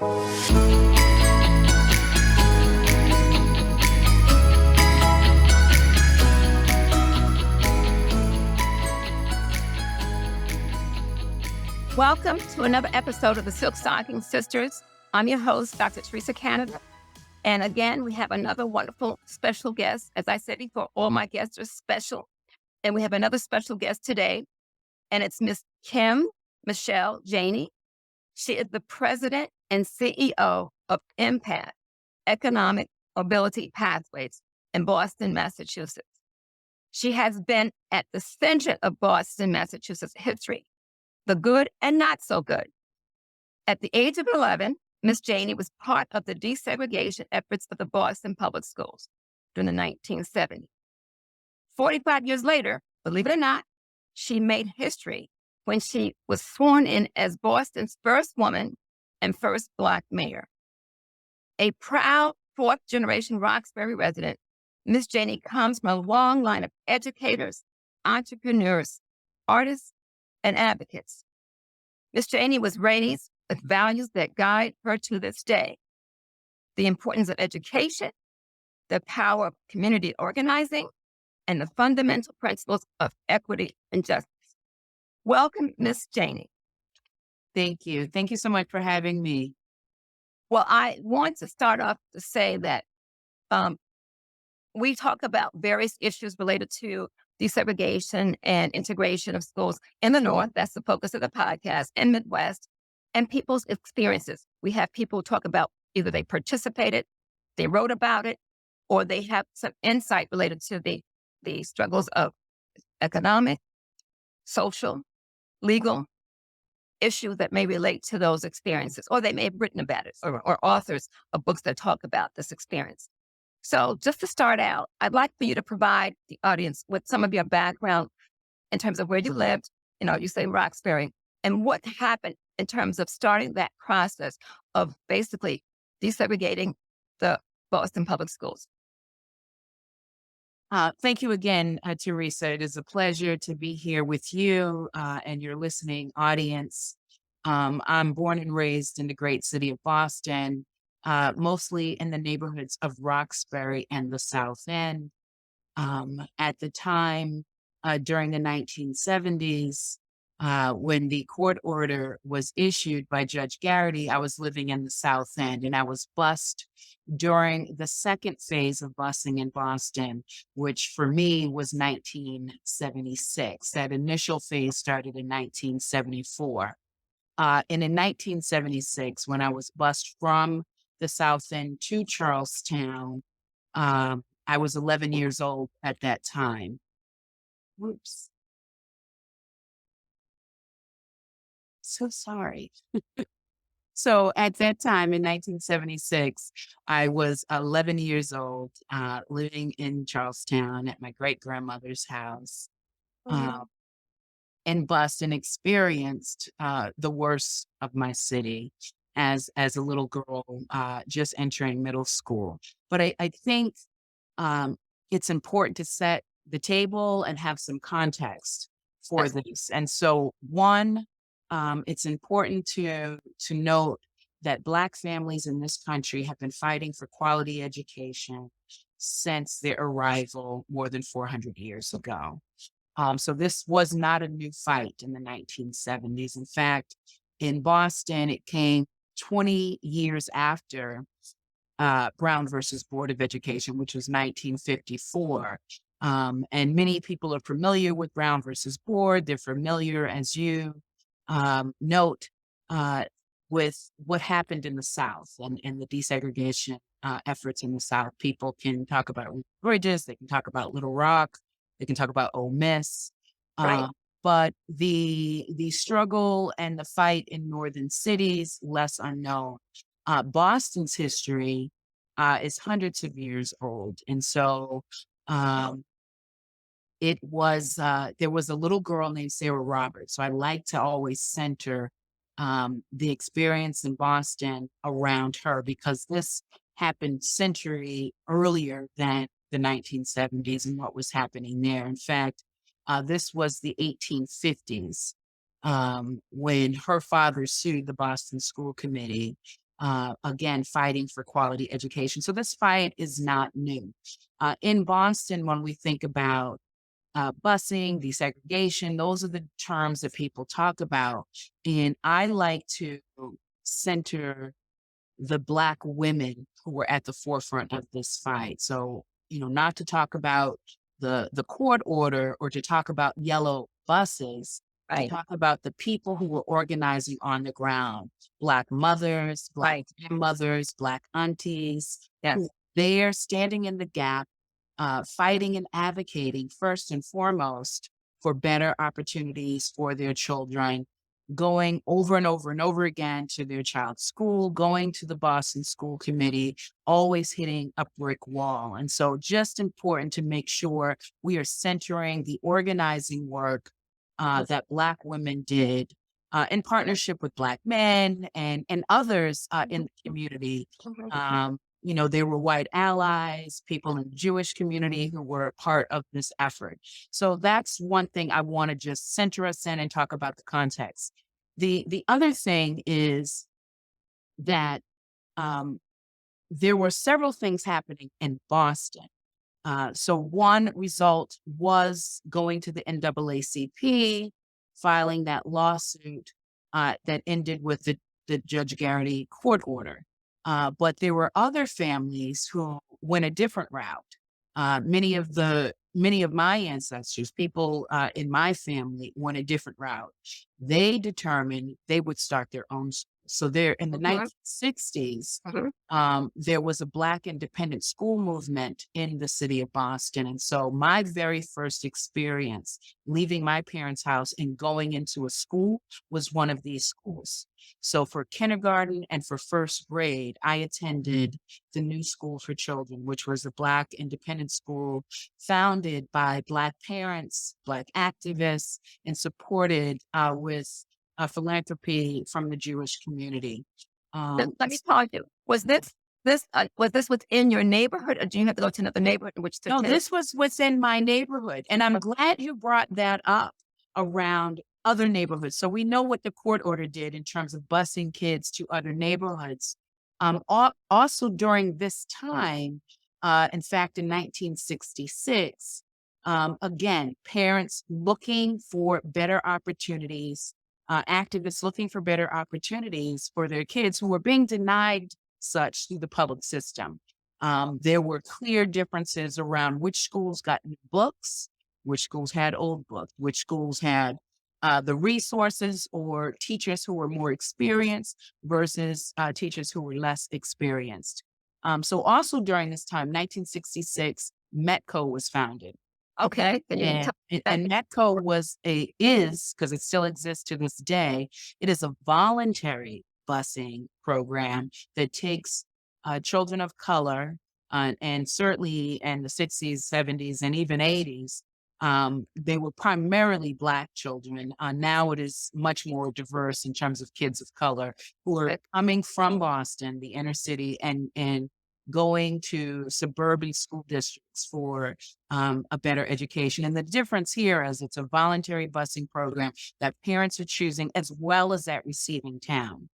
Welcome to another episode of the Silk Stocking Sisters. I'm your host, Dr. Teresa Canada. And again, we have another wonderful special guest. As I said before, all my guests are special. And we have another special guest today, and it's Miss Kim Michelle Janey. She is the president and CEO of Impact Economic Mobility Pathways in Boston, Massachusetts. She has been at the center of Boston, Massachusetts history, the good and not so good. At the age of 11, Miss Janey was part of the desegregation efforts of the Boston public schools during the 1970s. 45 years later, believe it or not, she made history when she was sworn in as Boston's first woman and first Black mayor. A proud fourth-generation Roxbury resident, Miss Janey comes from a long line of educators, entrepreneurs, artists, and advocates. Miss Janey was raised with values that guide her to this day: the importance of education, the power of community organizing, and the fundamental principles of equity and justice. Welcome, Miss Janey. Thank you. Thank you so much for having me. Well, I want to start off to say that we talk about various issues related to desegregation and integration of schools in the North. That's the focus of the podcast, in Midwest, and people's experiences. We have people talk about either they participated, they wrote about it, or they have some insight related to the struggles of economic, social, legal issues that may relate to those experiences, or they may have written about it, or authors of books that talk about this experience. So just to start out, I'd like for you to provide the audience with some of your background in terms of where you lived, you say Roxbury, and what happened in terms of starting that process of basically desegregating the Boston public schools. Thank you again, Teresa. It is a pleasure to be here with you and your listening audience. I'm born and raised in the great city of Boston, mostly in the neighborhoods of Roxbury and the South End. At the time, during the 1970s, when the court order was issued by Judge Garrity, I was living in the South End, and I was bused during the second phase of busing in Boston, which for me was 1976. That initial phase started in 1974. And in 1976, when I was bused from the South End to Charlestown, I was 11 years old at that time. Whoops. So sorry. So at that time in 1976, I was 11 years old, living in Charlestown at my great-grandmother's house. And Boston experienced the worst of my city as a little girl just entering middle school. But I think it's important to set the table and have some context for this. And so one, it's important to note that Black families in this country have been fighting for quality education since their arrival more than 400 years ago. So this was not a new fight in the 1970s. In fact, in Boston, it came 20 years after Brown versus Board of Education, which was 1954. And many people are familiar with Brown versus Board. They're familiar, as you note, with what happened in the South and the desegregation efforts in the South. People can talk about Bridges, they can talk about Little Rock, they can talk about Ole Miss. Right. But the struggle and the fight in northern cities, less unknown. Boston's history is hundreds of years old. And so it was, there was a little girl named Sarah Roberts. So I like to always center the experience in Boston around her, because this happened century earlier than the 1970s and what was happening there. In fact, this was the 1850s when her father sued the Boston School Committee again, fighting for quality education. So this fight is not new. In Boston, when we think about busing, desegregation, those are the terms that people talk about. And I like to center the Black women who were at the forefront of this fight. So, not to talk about the court order or to talk about yellow buses, to Right. talk about the people who were organizing on the ground, Black mothers, Black Right. mothers, Black aunties, Yes. who they're standing in the gap, fighting and advocating first and foremost for better opportunities for their children, going over and over and over again to their child's school, going to the Boston School Committee, always hitting a brick wall. And so, just important to make sure we are centering the organizing work that Black women did. In partnership with Black men and others in the community. There were white allies, people in the Jewish community who were a part of this effort. So that's one thing I want to just center us in and talk about the context. The other thing is that um, there were several things happening in Boston. So one result was going to the NAACP, filing that lawsuit that ended with the Judge Garrity court order. But there were other families who went a different route. Many of my ancestors, people in my family, went a different route. They determined they would start their own school. So there in the Mhm. 1960s, Mhm. there was a Black independent school movement in the city of Boston. And so my very first experience leaving my parents' house and going into a school was one of these schools. So for kindergarten and for first grade, I attended the New School for Children, which was a Black independent school founded by Black parents, Black activists, and supported with philanthropy from the Jewish community. Let me pause you. Was this within your neighborhood, or do you have to go to another neighborhood in which to No, attend? this was within my neighborhood, and I'm glad you brought that up around other neighborhoods. So we know what the court order did in terms of busing kids to other neighborhoods. Also during this time, in fact, in 1966, again, parents looking for better opportunities, activists looking for better opportunities for their kids who were being denied such through the public system. There were clear differences around which schools got new books, which schools had old books, which schools had the resources or teachers who were more experienced versus teachers who were less experienced. So also during this time, 1966, Metco was founded. Okay. Can you And tell me that? and Metco is, because it still exists to this day, it is a voluntary busing program that takes children of color, and certainly in the 60s, 70s, and even 80s, they were primarily Black children. Now it is much more diverse in terms of kids of color who are coming from Boston, the inner city, and going to suburban school districts for a better education. And the difference here is it's a voluntary busing program that parents are choosing as well as that receiving town.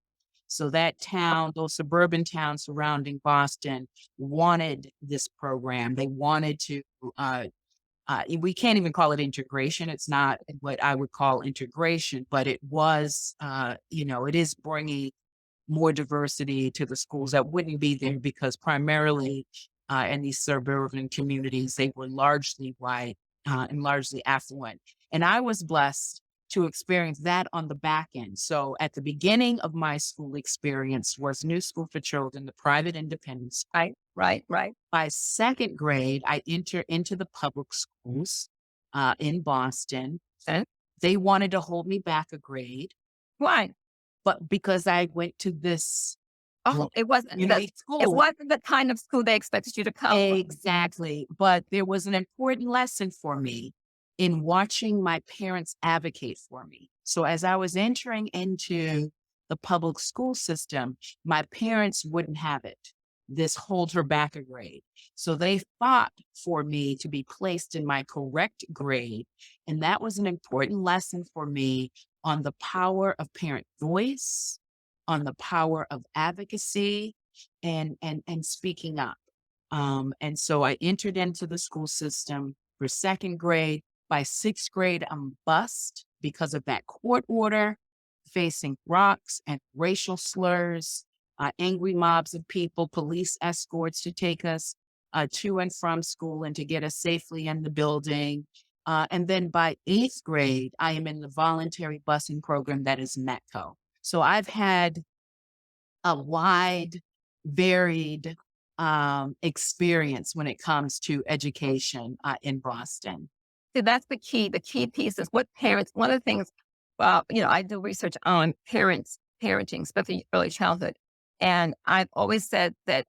So that town, those suburban towns surrounding Boston wanted this program. They wanted to, we can't even call it integration. It's not what I would call integration, but it was, it is bringing more diversity to the schools that wouldn't be there because primarily in these suburban communities, they were largely white and largely affluent. And I was blessed to experience that on the back end. So at the beginning of my school experience was New School for Children, the private independent school. Right. Right. Right. By second grade, I enter into the public schools in Boston. And They wanted to hold me back a grade, why? but because I went to this Oh, Black it wasn't the community it school. wasn't the kind of school they expected you to come from. Exactly. But there was an important lesson for me in watching my parents advocate for me. So as I was entering into the public school system, my parents wouldn't have it. This hold her back a grade. So they fought for me to be placed in my correct grade. And that was an important lesson for me on the power of parent voice, on the power of advocacy and speaking up. And so I entered into the school system for second grade. By sixth grade, I'm bust because of that court order, facing rocks and racial slurs, angry mobs of people, police escorts to take us to and from school and to get us safely in the building. And then by eighth grade, I am in the voluntary busing program that is METCO. So I've had a wide, varied experience when it comes to education in Boston. See, that's the key. The key piece is what parents, one of the things, I do research on parenting, especially early childhood. And I've always said that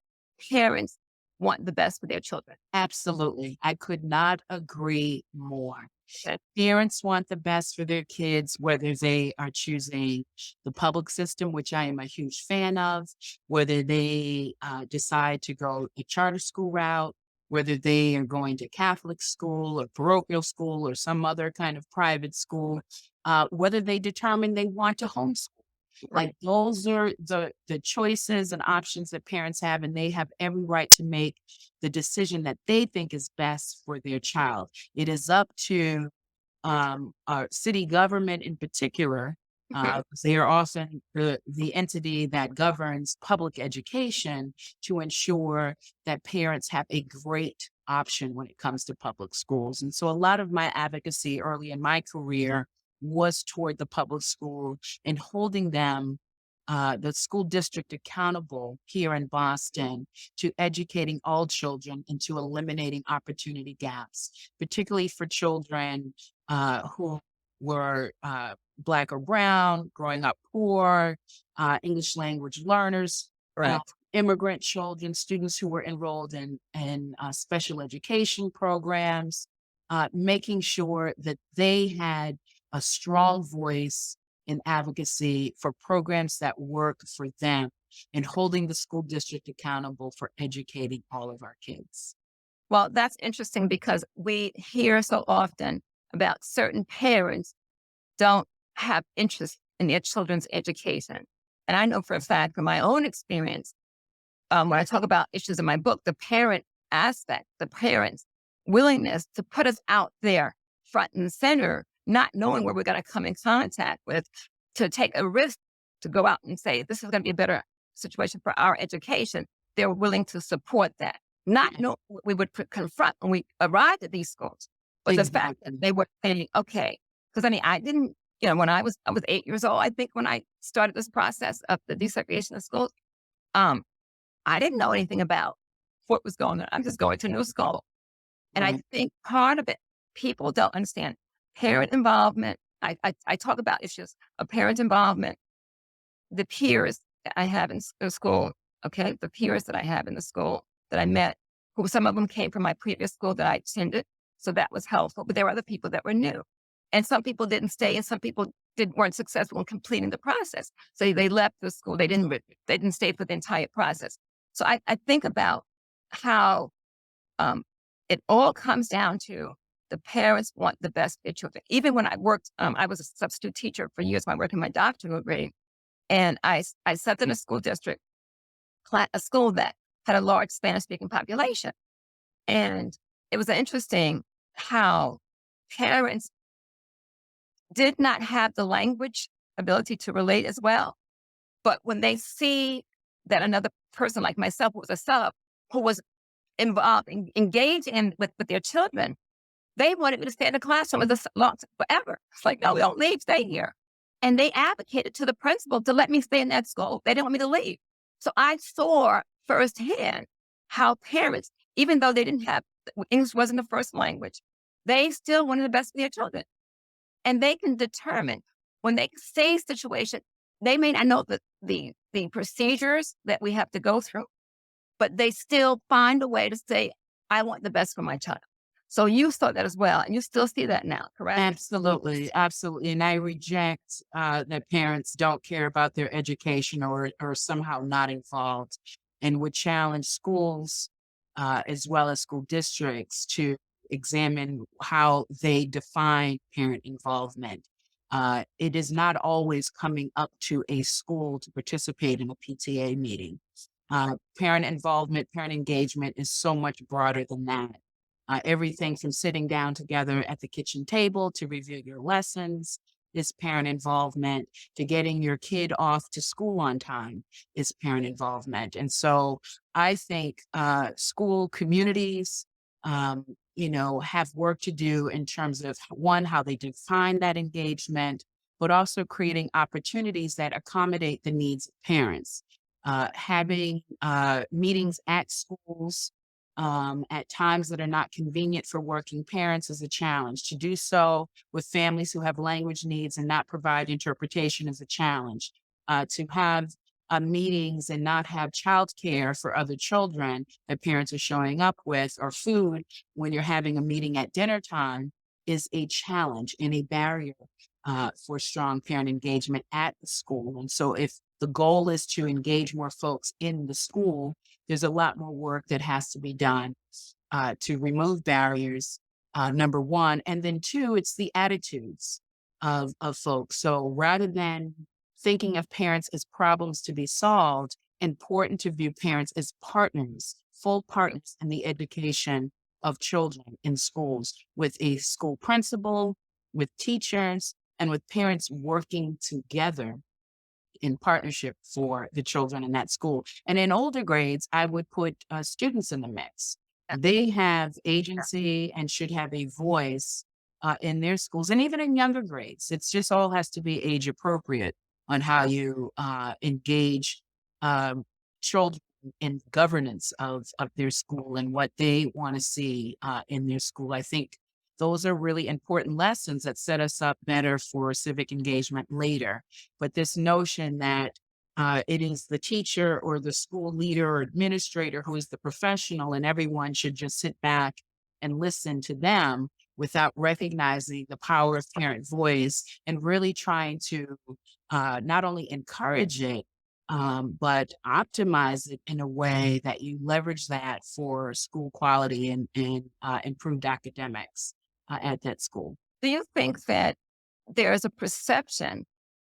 parents want the best for their children. Absolutely. I could not agree more. Okay. Parents want the best for their kids, whether they are choosing the public system, which I am a huge fan of, whether they decide to go a charter school route, whether they are going to Catholic school or parochial school or some other kind of private school, whether they determine they want to homeschool. Right. Like those are the choices and options that parents have, and they have every right to make the decision that they think is best for their child. It is up to our city government in particular. Mhm. 'Cause they are also the entity that governs public education to ensure that parents have a great option when it comes to public schools. And so a lot of my advocacy early in my career was toward the public school and holding them, the school district accountable here in Boston to educating all children and to eliminating opportunity gaps, particularly for children who were Black or brown, growing up poor, English language learners, uh, Right. immigrant children, students who were enrolled in special education programs, making sure that they had a strong voice in advocacy for programs that work for them and holding the school district accountable for educating all of our kids. Well, that's interesting because we hear so often about certain parents don't have interest in their children's education. And I know for a fact from my own experience, when I talk about issues in my book, the parent aspect, the parents' willingness to put us out there front and center, not knowing where we're going to come in contact with, to take a risk to go out and say, this is going to be a better situation for our education. They're willing to support that, not Yeah, know what we would confront when we arrived at these schools, but the fact that exactly. they were saying, okay, because I mean, I didn't, when I was 8 years old, I think when I started this process of the desegregation of schools, um, I didn't know anything about what was going on. I'm just going to new school. And I Right. think part of it, people don't understand parent involvement. I talk about issues of parent involvement, the peers that I have in school, okay, the peers that I have in the school that I met, who some of them came from my previous school that I attended. So that was helpful. But there were other people that were new. And some people didn't stay and some people weren't successful in completing the process. So they left the school. They didn't stay for the entire process. So I think about how um, it all comes down to the parents want the best for their children. Even when I worked, I was a substitute teacher for years when I worked in my doctoral grade. And I sat in a school district, a school that had a large Spanish speaking population. And it was interesting how parents did not have the language ability to relate as well. But when they see that another person like myself, who was a sub, who was involved, engaged with their children, they wanted me to stay in the classroom as long forever. It's like, no, we don't leave, stay here. And they advocated to the principal to let me stay in that school. They didn't want me to leave. So I saw firsthand how parents, even though they didn't have English wasn't the first language, they still wanted the best for their children. And they can determine when they see a situation, they may not know the procedures that we have to go through, but they still find a way to say, I want the best for my child. So you saw that as well, and you still see that now, correct? Absolutely, absolutely. And I reject that parents don't care about their education or somehow not involved, and would challenge schools as well as school districts to examine how they define parent involvement. It is not always coming up to a school to participate in a PTA meeting. Parent involvement, parent engagement is so much broader than that. Everything from sitting down together at the kitchen table to review your lessons is parent involvement, to getting your kid off to school on time is parent involvement. And so I think school communities, have work to do in terms of one, how they define that engagement, but also creating opportunities that accommodate the needs of parents. Having meetings at schools at times that are not convenient for working parents is a challenge. To do so with families who have language needs and not provide interpretation is a challenge. To have meetings and not have childcare for other children that parents are showing up with, or food when you're having a meeting at dinner time, is a challenge and a barrier for strong parent engagement at the school. And so, if the goal is to engage more folks in the school, there's a lot more work that has to be done to remove barriers, number one. And then two, it's the attitudes of folks. So rather than thinking of parents as problems to be solved, important to view parents as partners, full partners in the education of children in schools, with a school principal, with teachers, and with parents working together in partnership for the children in that school. And in older grades, I would put students in the mix. They have agency and should have a voice in their schools, and even in younger grades. It's just all has to be age appropriate on how you engage um, children in governance of their school and what they want to see in their school. I think those are really important lessons that set us up better for civic engagement later. But this notion that it is the teacher or the school leader or administrator who is the professional and everyone should just sit back and listen to them without recognizing the power of parent voice and really trying to not only encourage it, but optimize it in a way that you leverage that for school quality and improved academics at that school. Do you think that there's a perception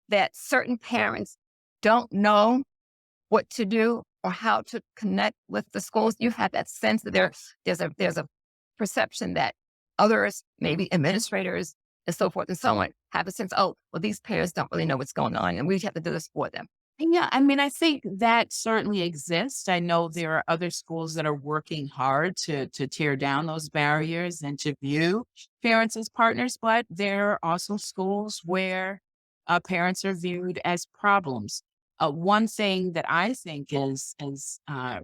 that certain parents don't know what to do or how to connect with the schools? You have that sense that there's a perception that others, maybe administrators and so forth and so on, have a sense, oh, well, these parents don't really know what's going on, and we have to do this for them. Yeah, I mean, I think that certainly exists. I know there are other schools that are working hard to tear down those barriers and to view parents as partners, but there are also schools where parents are viewed as problems. One thing that I think is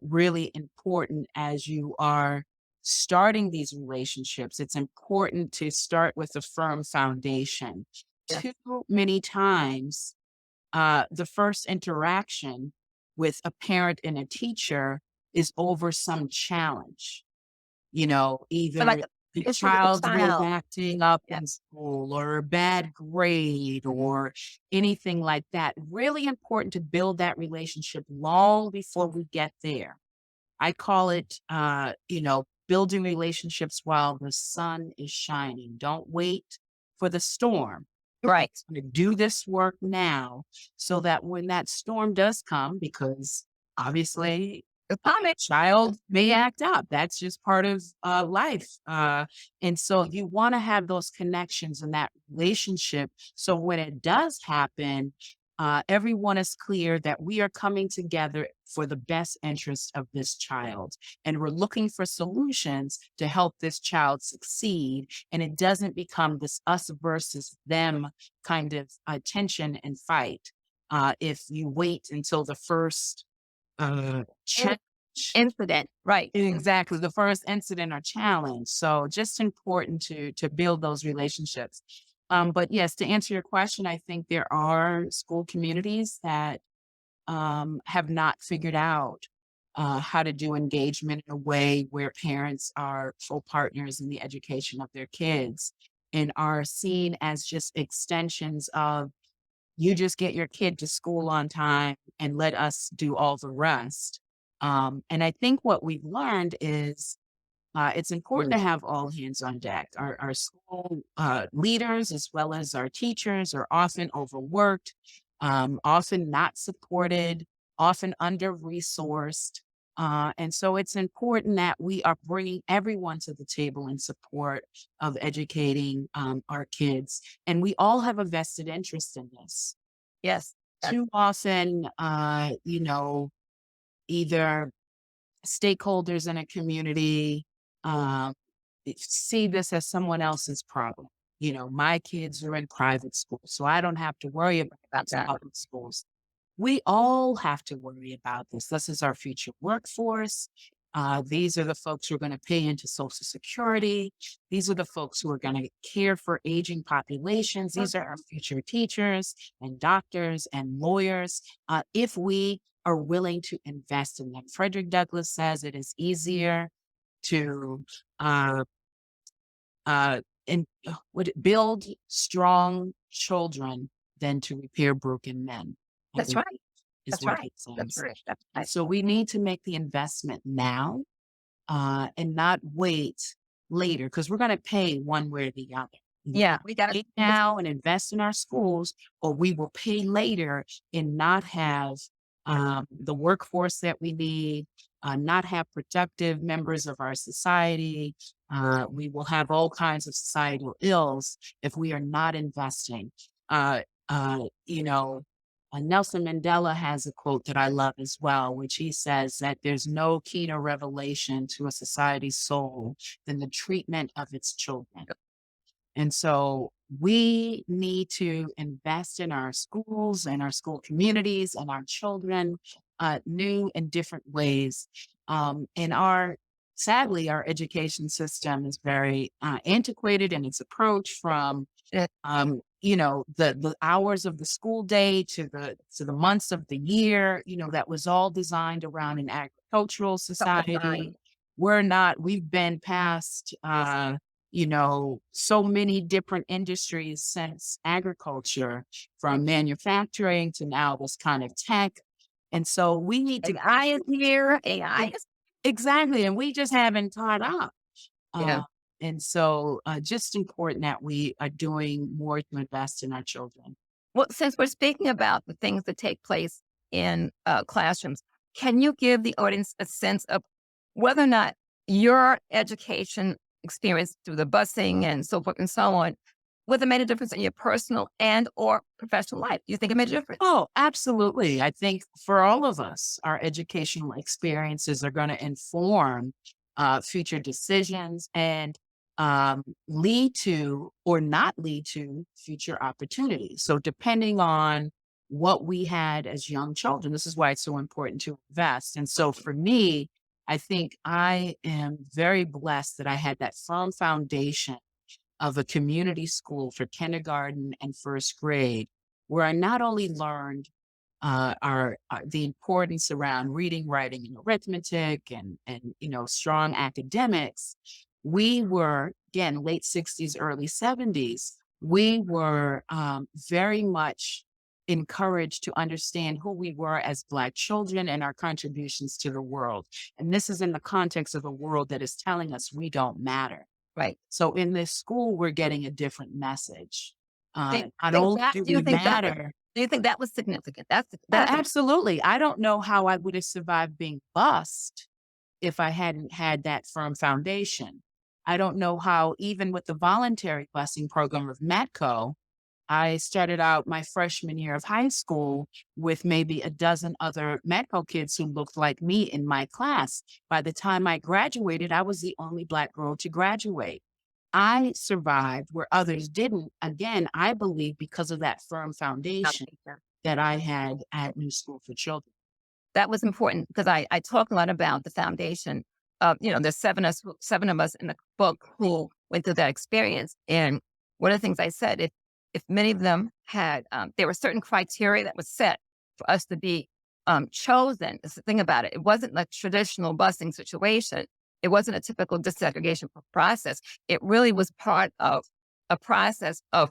really important as you are starting these relationships, it's important to start with a firm foundation. Yeah. Too many times the first interaction with a parent and a teacher is over some challenge. But like Either the the issue with the child was child. acting up Yeah. in school or a bad grade or anything like that. Really important to build that relationship long before we get there. I call it, building relationships while the sun is shining. Don't wait for the storm. Right. To do this work now so that when that storm does come, because obviously The comment. child may act up. That's just part of life. And so you want to have those connections and that relationship. So when it does happen, everyone is clear that we are coming together for the best interest of this child. And we're looking for solutions to help this child succeed. And it doesn't become this us versus them kind of tension and fight. If you wait until the first In- challenge. Incident. Right. Exactly, the first incident or challenge. So just important to build those relationships. But yes, to answer your question, I think there are school communities that have not figured out how to do engagement in a way where parents are full partners in the education of their kids and are seen as just extensions of you just get your kid to school on time and let us do all the rest. And I think what we've learned is it's important to have all hands on deck. Our school leaders, as well as our teachers, are often overworked, often not supported, often under resourced. And so it's important that we are bringing everyone to the table in support of educating our kids. And we all have a vested interest in this. Yes. That's Too often, either stakeholders in a community um, see this as someone else's problem. My kids are in private school, so I don't have to worry about these that. public schools. We all have to worry about this. This is our future workforce. These are the folks who are going to pay into Social Security. These are the folks who are going to care for aging populations. These are our future teachers and doctors and lawyers. If we are willing to invest in them, Frederick Douglass says it is easier to uh, would it build strong children than to repair broken men. I That's believe right. is That's what right. he That's says. right. That's And right. so we need to make the investment now and not wait later because we're going to pay one way or the other. We Yeah, we got pay to. now and invest in our schools, or we will pay later and not have the workforce that we need, not have productive members of our society. We will have all kinds of societal ills if we are not investing. Uh, uh, you know, Nelson Mandela has a quote that I love as well, which he says that there's no keener revelation to a society's soul than the treatment of its children. And so we need to invest in our schools and our school communities and our children, new and different ways. And sadly, our education system is very antiquated in its approach from Yeah, the hours of the school day to the months of the year, that was all designed around an agricultural society. design. We've been past so many different industries since agriculture, from manufacturing to now this kind of tech. And so we need to AI is here. AI is exactly, and we just haven't caught up. yeah. Uh, and so just important that we are doing more to invest in our children. Well, since we're speaking about the things that take place in classrooms, can you give the audience a sense of whether or not your education experience through the busing and so forth and so on, whether it made a difference in your personal and or professional life? Do you think it made a difference? Oh, absolutely. I think for all of us, our educational experiences are going to inform future decisions and lead to or not lead to future opportunities. So, depending on what we had as young children, this is why it's so important to invest. And so, for me, I think I am very blessed that I had that firm foundation of a community school for kindergarten and first grade, where I not only learned the importance around reading, writing, and arithmetic, and strong academics. We were again late '60s, early '70s. We were very much encouraged to understand who we were as Black children and our contributions to the world. And this is in the context of a world that is telling us we don't matter. Right. So in this school, we're getting a different message. Not Think only that, do do you we think that matter. do you think that was significant? Oh, That's absolutely. I don't know how I would have survived being bused if I hadn't had that firm foundation. I don't know how, even with the voluntary busing program of Matco, I started out my freshman year of high school with maybe a dozen other Matco kids who looked like me in my class. By the time I graduated, I was the only Black girl to graduate. I survived where others didn't. Again, I believe because of that firm foundation that I had at New School for Children. that was important because I talk a lot about the foundation. There's seven of us in the book who went through that experience. And one of the things I said, if many of them had, there were certain criteria that was set for us to be chosen. That's the thing about it. It wasn't like traditional busing situation. It wasn't a typical desegregation process. It really was part of a process of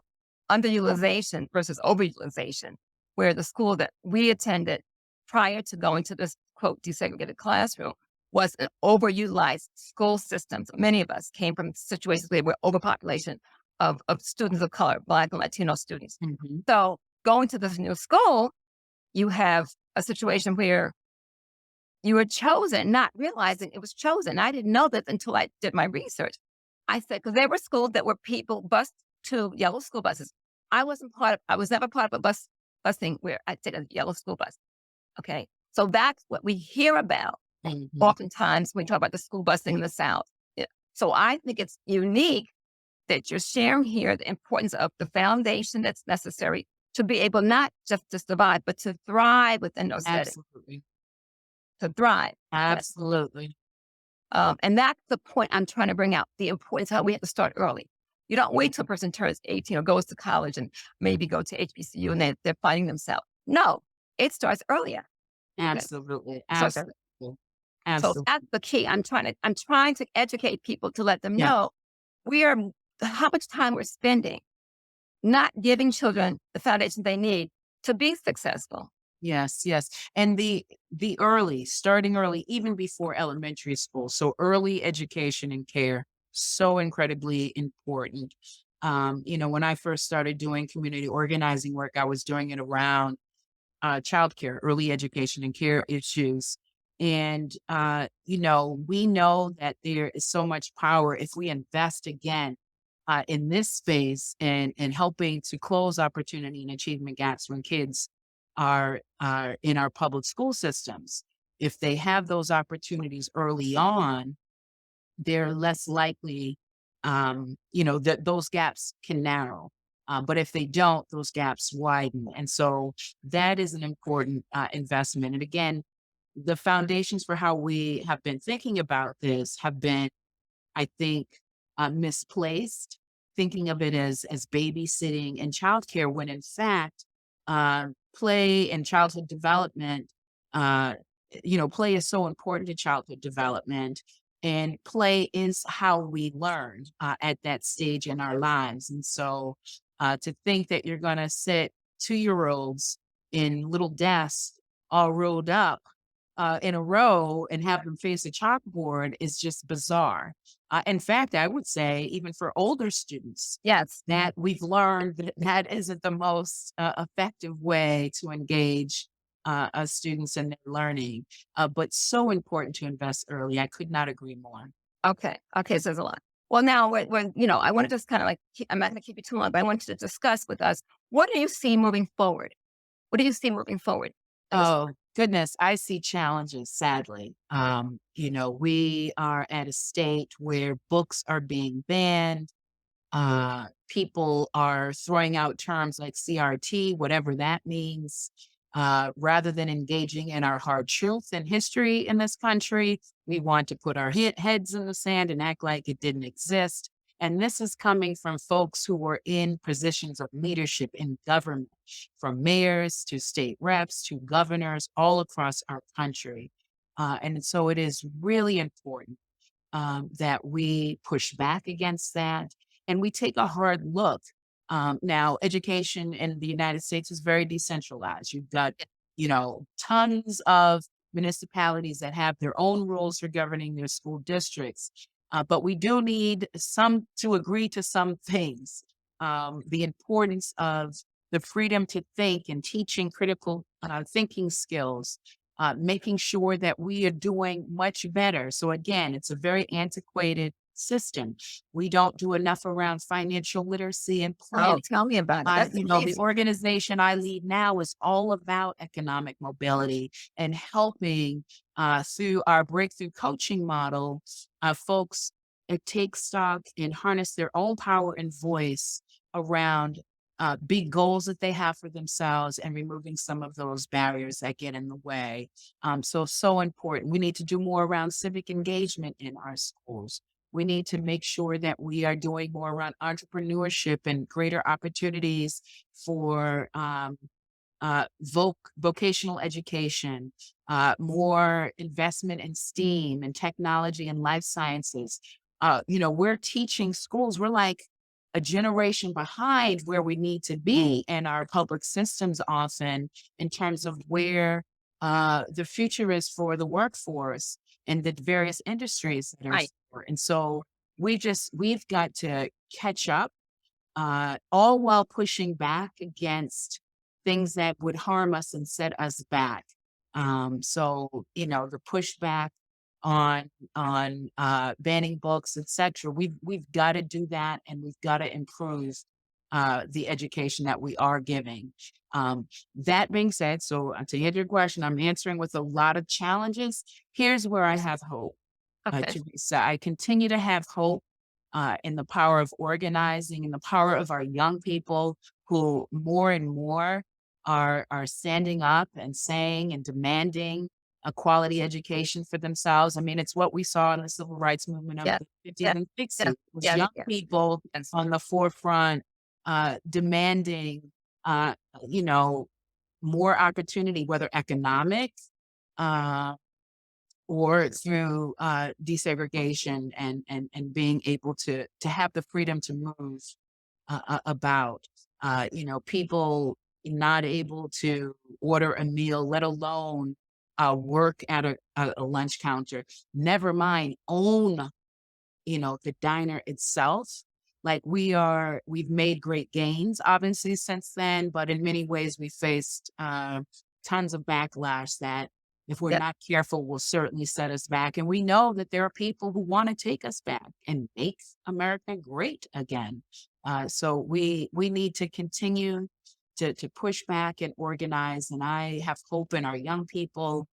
underutilization versus overutilization, where the school that we attended prior to going to this quote desegregated classroom was an overutilized school systems. Many of us came from situations where we're overpopulation of students of color, Black and Latino students. Mhm. So going to this new school, you have a situation where you were chosen, not realizing it was chosen. I didn't know this until I did my research. I said, because there were schools that were people bused to yellow school buses. I was never part of a busing where I did a yellow school bus. Okay. So that's what we hear about Mhm. oftentimes when we talk about the school busing in the South. Yeah. So I think it's unique that you're sharing here the importance of the foundation that's necessary to be able not just to survive, but to thrive within those settings, Absolutely. to thrive. Yes. Absolutely. And that's the point I'm trying to bring out the importance how we have to start early. You don't wait till a person turns 18 or goes to college and maybe go to HBCU and they're finding themselves. No, it starts earlier. Okay. Absolutely. So, it's early. Absolutely. So Absolutely. that's the key. I'm trying to educate people to let them Yeah. know we are how much time we're spending not giving children the foundation they need to be successful. Yes, yes. And the early, starting early, even before elementary school. So early education and care, so incredibly important. When I first started doing community organizing work, I was doing it around childcare, early education and care issues. And we know that there is so much power if we invest again in this space and helping to close opportunity and achievement gaps when kids are in our public school systems. If they have those opportunities early on, they're less likely, that those gaps can narrow. But if they don't, those gaps widen. And so that is an important investment. And again, the foundations for how we have been thinking about this have been, I think, misplaced, thinking of it as babysitting and childcare, when in fact, play and childhood development, uh, play is so important to childhood development, and play is how we learn at that stage in our lives. And so, to think that you're going to sit 2-year-olds in little desks all rolled up in a row and have them face a chalkboard is just bizarre. In fact, I would say even for older students, Yes. that we've learned that that isn't the most effective way to engage students in their learning, but so important to invest early. I could not agree more. Okay. Okay. So there's a lot. Well, now when I want to just kind of I'm not going to keep you too long, but I want you to discuss with us what do you see moving forward? What do you see moving forward? I guess. Oh, goodness. I see challenges, sadly. We are at a state where books are being banned. People are throwing out terms like CRT, whatever that means, rather than engaging in our hard truth and history in this country. We want to put our heads in the sand and act like it didn't exist. And this is coming from folks who were in positions of leadership in government, from mayors to state reps to governors all across our country. And so it is really important that we push back against that and we take a hard look. Now, education in the United States is very decentralized. You've got, tons of municipalities that have their own rules for governing their school districts. But we do need some to agree to some things. The importance of the freedom to think and teaching critical thinking skills, making sure that we are doing much better. So again, it's a very antiquated system. We don't do enough around financial literacy and Oh, planning. tell me about it. That's The amazing. organization I lead now is all about economic mobility and helping through our breakthrough coaching model, folks take stock and harness their own power and voice around big goals that they have for themselves and removing some of those barriers that get in the way. So important. We need to do more around civic engagement in our schools. We need to make sure that we are doing more around entrepreneurship and greater opportunities for vocational education, more investment in STEAM and technology and life sciences. We're teaching schools, we're like a generation behind where we need to be in our public systems often in terms of where the future is for the workforce and the various industries that are Right. for. And so we've got to catch up, all while pushing back against things that would harm us and set us back. So the pushback on banning books, etc. We've got to do that, and we've got to improve the education that we are giving. That being said, so to answer your question, I'm answering with a lot of challenges. Here's where I have hope. Okay. Teresa, I continue to have hope in the power of organizing and the power of our young people who more and more are standing up and saying and demanding a quality education for themselves. I mean, it's what we saw in the civil rights movement of Yeah. the 50s Yeah. and Yeah. 60s. It was Yeah. young Yeah. people Yes. on the forefront demanding, uh, you know, more opportunity, whether economic, uh, or through desegregation and being able to have the freedom to move about. People not able to order a meal, let alone work at a lunch counter. Never mind own the diner itself. Like we've made great gains, obviously, since then, but in many ways we faced tons of backlash that, if we're Yeah. not careful, will certainly set us back. And we know that there are people who want to take us back and make America great again. So we need to continue to push back and organize. And I have hope in our young people.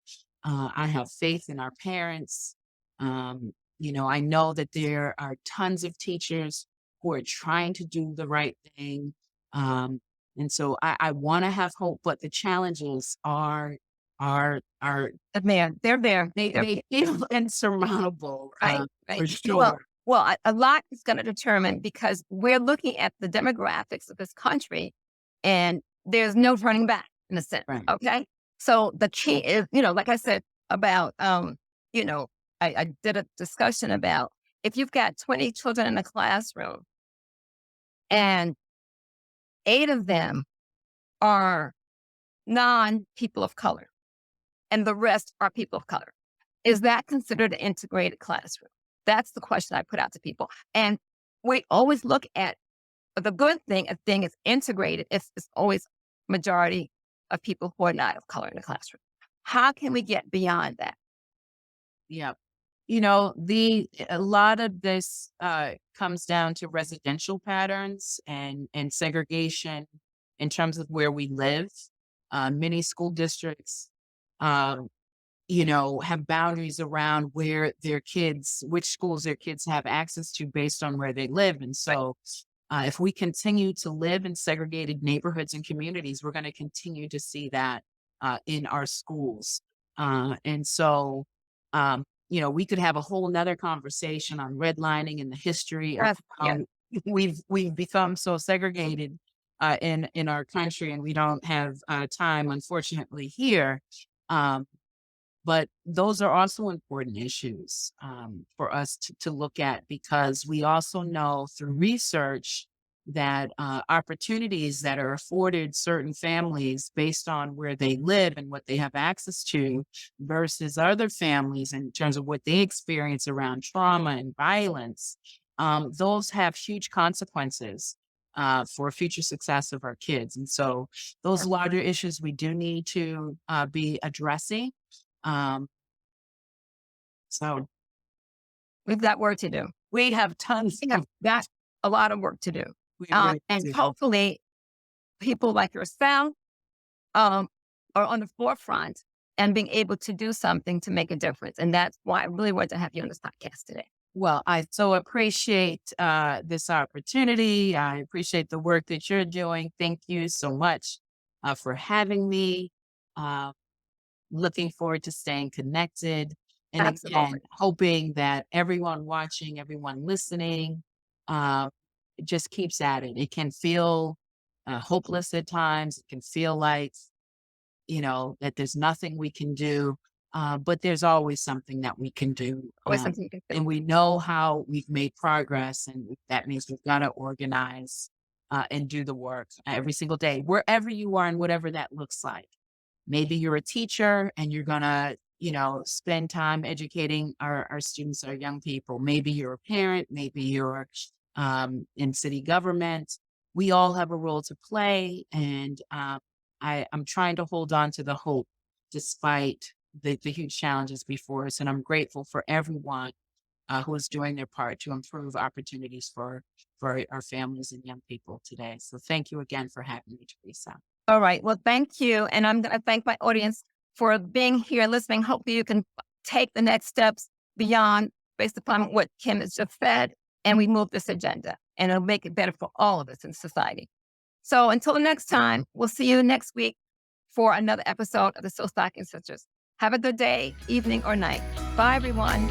I have faith in our parents. Um, I know that there are tons of teachers who are trying to do the right thing. Um, and so I want to have hope, but the challenges are They're there. They're they feel insurmountable, right. Right. for Well, sure. a lot is going to determine because we're looking at the demographics of this country, and there's no turning back in a sense. Right. Okay. So the key is, like I said about, you know, I did a discussion about if you've got 20 children in a classroom and 8 of them are non people of color and the rest are people of color. Is that considered an integrated classroom? That's the question I put out to people. And we always look at the good thing. A thing is integrated. It's always majority of people who are not of color in the classroom. How can we get beyond that? Yeah. The a lot of this comes down to residential patterns and segregation in terms of where we live. Many school districts, um, have boundaries around where which schools their kids have access to based on where they live. And Right. so, if we continue to live in segregated neighborhoods and communities, we're going to continue to see that in our schools. And so, we could have a whole nother conversation on redlining and the history of Yes. Yeah. how we've become so segregated in our country, and we don't have time, unfortunately, here. Um, but those are also important issues for us to look at, because we also know through research that opportunities that are afforded certain families based on where they live and what they have access to versus other families in terms of what they experience around trauma and violence, those have huge consequences for future success of our kids. And so those Yeah. larger issues we do need to be addressing. um, so We've got work to do. we have tons We have of got a lot of work to do. we really And do. hopefully people like yourself um, are on the forefront and being able to do something to make a difference. And that's why I really wanted to have you on this podcast today. Well, I so appreciate this opportunity. I appreciate the work that you're doing. Thank you so much for having me. Uh, Looking forward to staying connected. And Absolutely. again, hoping that everyone watching, everyone listening, uh, just keeps at it. It can feel hopeless at times. It can feel like, that there's nothing we can do, but there's always something that we can do. Always something you can do. And we know how we've made progress, and that means we've got to organize and do the work every single day, wherever you are and whatever that looks like. Maybe you're a teacher and you're gonna, spend time educating our students, our young people. Maybe you're a parent, maybe you're in city government. We all have a role to play. And I'm trying to hold on to the hope despite the huge challenges before us. And I'm grateful for everyone who is doing their part to improve opportunities for our families and young people today. So thank you again for having me, Teresa. All right. Well, thank you. And I'm going to thank my audience for being here, listening. Hopefully, you can take the next steps beyond based upon what Kim has just said, and we move this agenda, and it'll make it better for all of us in society. So until the next time, we'll see you next week for another episode of the Silk Stocking Sisters. Have a good day, evening, or night. Bye, everyone.